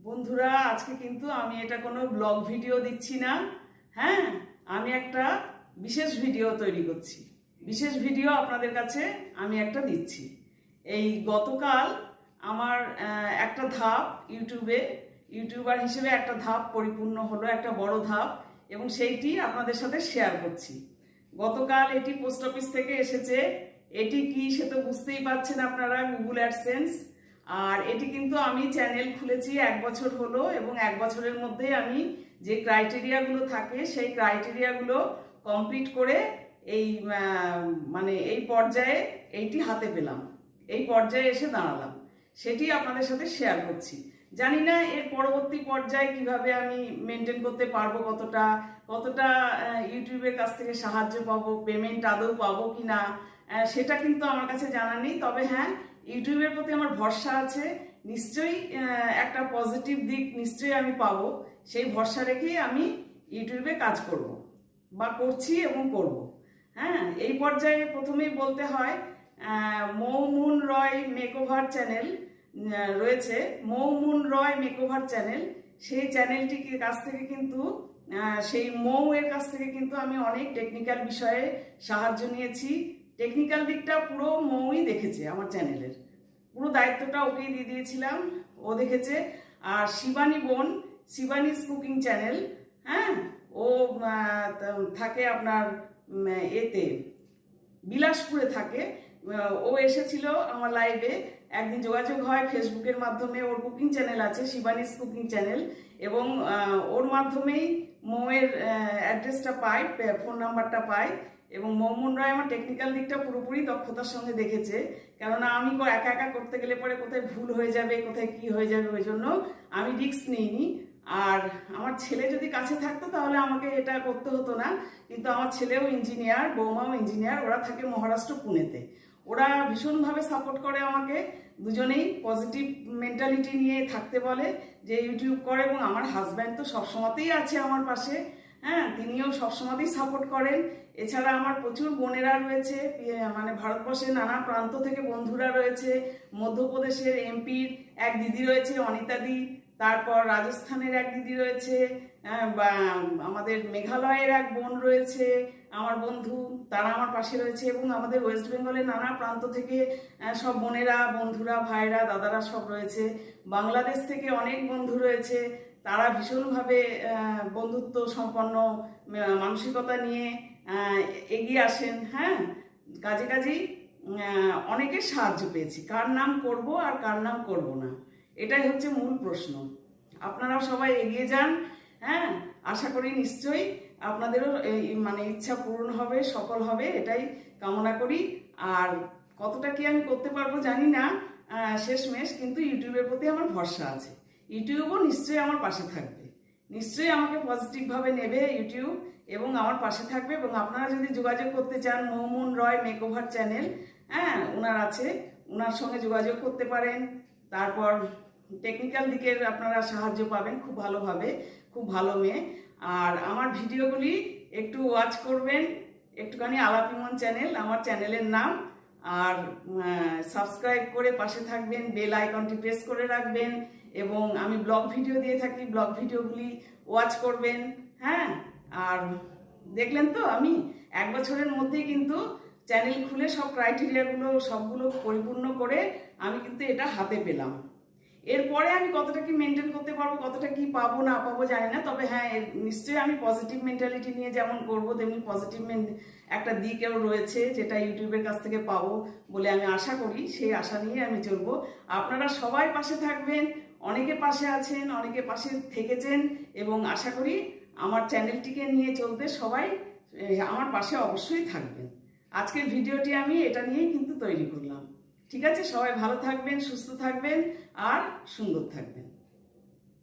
বন্ধুরা, আজকে কিন্তু আমি এটা কোনো ব্লগ ভিডিও দিচ্ছি না। হ্যাঁ, আমি একটা বিশেষ ভিডিও তৈরি করছি। বিশেষ ভিডিও আপনাদের কাছে আমি একটা দিচ্ছি। এই গতকাল আমার একটা ধাপ ইউটিউবার হিসেবে একটা ধাপ পরিপূর্ণ হলো, একটা বড় ধাপ, এবং সেইটি আপনাদের সাথে শেয়ার করছি। গতকাল এটি পোস্ট অফিস থেকে এসেছে। এটি কি সে তো বুঝতেই পারছেন আপনারা, গুগল অ্যাডসেন্স। আর এটি কিন্তু আমি চ্যানেল খুলেছি 1 বছর হলো, এবং 1 বছরের মধ্যে আমি যে ক্রাইটেরিয়াগুলো থাকে সেই ক্রাইটেরিয়াগুলো কমপ্লিট করে এই এই পর্যায়ে এইটি হাতে পেলাম, এই পর্যায়ে এসে দাঁড়ালাম। সেটি আপনাদের সাথে শেয়ার করছি। জানি না এর পরবর্তী পর্যায়ে কিভাবে আমি মেনটেন করতে পারবো, কতটা ইউটিউবের কাছ থেকে সাহায্য পাবো, পেমেন্ট আদৌ পাবো কি না, সেটা কিন্তু আমার কাছে জানা নেই। তবে হ্যাঁ, ইউটিউবের প্রতি আমার ভরসা আছে। নিশ্চয়ই একটা পজিটিভ দিক নিশ্চয়ই আমি পাবো। সেই ভরসা রেখেই আমি ইউটিউবে কাজ করব বা করছি এবং করব। হ্যাঁ, এই পর্যায়ে প্রথমেই বলতে হয়, মৌমুন রয় মেকওভার চ্যানেল রয়েছে, মৌমুন রয় মেকওভার চ্যানেল। সেই চ্যানেলটির কাছ থেকে কিন্তু সেই এর কাছ থেকে কিন্তু আমি অনেক টেকনিক্যাল বিষয়ে সাহায্য নিয়েছি। টেকনিক্যাল দিকটা পুরো মৌই দেখেছে, আমার চ্যানেলের পুরো দায়িত্বটা ওকেই দিয়ে দিয়েছিলাম, ও দেখেছে। আর শিবানীস কুকিং চ্যানেল, হ্যাঁ, ও থাকে আপনার এতে বিলাসপুরে থাকে। ও এসেছিল আমার লাইভে, একদিন যোগাযোগ হয় ফেসবুকের মাধ্যমে। ওর কুকিং চ্যানেল আছে, শিবানীস কুকিং চ্যানেল, এবং ওর মাধ্যমেই মৌয়ের অ্যাড্রেসটা পাই, ফোন নাম্বারটা পাই। এবং মৌমুন রায় আমার টেকনিক্যাল দিকটা পুরোপুরি দক্ষতার সঙ্গে দেখেছে। কেননা আমি একা একা করতে গেলে পরে কোথায় ভুল হয়ে যাবে, কোথায় কি হয়ে যাবে, ওই জন্য আমি রিস্ক নিইনি। আর আমার ছেলে যদি কাছে থাকতো তাহলে আমাকে এটা করতে হতো না। কিন্তু আমার ছেলেও ইঞ্জিনিয়ার, বৌমাও ইঞ্জিনিয়ার, ওরা থাকে মহারাষ্ট্র পুনেতে। ওরা ভীষণভাবে সাপোর্ট করে আমাকে, দুজনেই পজিটিভ মেন্টালিটি নিয়ে থাকতে বলে যে ইউটিউব করে। এবং আমার হাজব্যান্ড তো সবসময়তেই আছে আমার পাশে, হ্যাঁ, তিনিও সবসময়তেই সাপোর্ট করেন। এছাড়া আমার প্রচুর বোনেরা রয়েছে, ভারতবর্ষের নানা প্রান্ত থেকে বন্ধুরা রয়েছে। মধ্যপ্রদেশের এমপির এক দিদি রয়েছে, অনিতা দি। তারপর রাজস্থানের এক দিদি রয়েছে, বা আমাদের মেঘালয়ের এক বোন রয়েছে আমার বন্ধু, তারা আমার পাশে রয়েছে। এবং আমাদের ওয়েস্ট বেঙ্গলের নানা প্রান্ত থেকে সব বোনেরা, বন্ধুরা, ভাইরা, দাদারা সব রয়েছে। বাংলাদেশ থেকে অনেক বন্ধু রয়েছে, তারা ভীষণভাবে বন্ধুত্ব সম্পন্ন মানসিকতা নিয়ে এগিয়ে আসেন। হ্যাঁ, কাজেই অনেকের সাহায্য পেয়েছি। কার নাম করব আর কার নাম করব না, এটাই হচ্ছে মূল প্রশ্ন। আপনারাও সবাই এগিয়ে যান। হ্যাঁ, আশা করি নিশ্চয়ই আপনাদেরও ইচ্ছা পূরণ হবে, সফল হবে, এটাই কামনা করি। আর কতটা কি আমি করতে পারবো জানি না শেষমেশ, কিন্তু ইউটিউবের প্রতি আমার ভরসা আছে। ইউটিউবও নিশ্চয়ই আমার পাশে থাকবে, নিশ্চয়ই আমাকে পজিটিভভাবে নেবে ইউটিউব, এবং আমার পাশে থাকবে। এবং আপনারা যদি যোগাযোগ করতে চান, মৌমুন রয় মেকওভার চ্যানেল, হ্যাঁ, ওনার আছে, ওনার সঙ্গে যোগাযোগ করতে পারেন। তারপর টেকনিক্যাল দিকের আপনারা সাহায্য পাবেন খুব ভালোভাবে, খুব ভালো মেয়ে। আর আমার ভিডিওগুলি একটু ওয়াচ করবেন, একটুখানি আলাপিমন চ্যানেল আমার চ্যানেলের নাম। আর সাবস্ক্রাইব করে পাশে থাকবেন, বেল আইকনটি প্রেস করে রাখবেন। এবং আমি ব্লগ ভিডিও দিয়ে থাকি, ব্লগ ভিডিওগুলি ওয়াচ করবেন। হ্যাঁ, আর দেখলেন তো আমি 1 বছরের মধ্যেই কিন্তু চ্যানেল খুলে সব ক্রাইটেরিয়াগুলো সবগুলো পরিপূর্ণ করে আমি কিন্তু এটা হাতে পেলাম। এরপরে আমি কতটা কি মেনটেন করতে পারবো, কতটা কি পাবো না পাবো জানি না। তবে হ্যাঁ, নিশ্চয়ই আমি পজিটিভ মেন্টালিটি নিয়ে যেমন করবো, তেমনি পজিটিভ একটা দিকেও রয়েছে, যেটা ইউটিউবের কাছ থেকে পাবো বলে আমি আশা করি। সেই আশা নিয়ে আমি চলবো। আপনারা সবাই পাশে থাকবেন, অনেকে পাশে আছেন, অনেকে পাশে থেকেছেন, এবং আশা করি আমার চ্যানেলটিকে নিয়ে চলতে সবাই আমার পাশে অবশ্যই থাকবেন। আজকের ভিডিওটি আমি এটা নিয়েই কিন্তু তৈরি করলাম। ঠিক আছে, সবাই ভালো থাকবেন, সুস্থ থাকবেন আর সুন্দর থাকবেন।